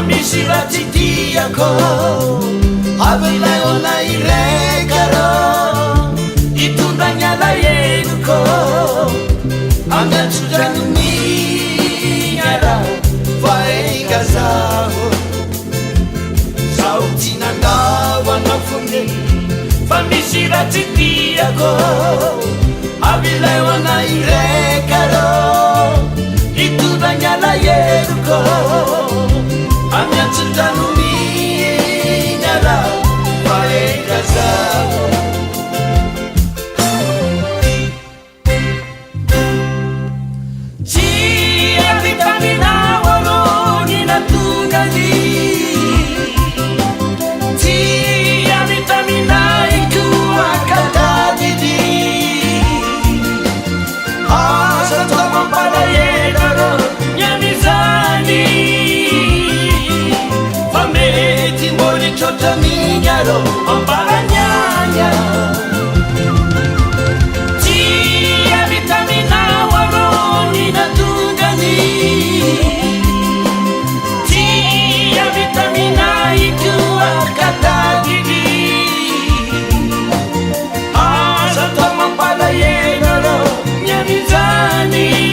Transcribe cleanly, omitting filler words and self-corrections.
misy raha tsy tiako avelay onay rekaro itondagny alahelo amiatsodrano miara fa eka zaho zaho tsy nandahoana fone fa misy raha tsy tiako avelay onay rekaro itondagny alahelo amiatsodrano miara fa eka zaho Mignaro amparagnagna tia vitaminao aroni natongany tia vitaminai koa katadidi asa tao mampalahelo rô miamizany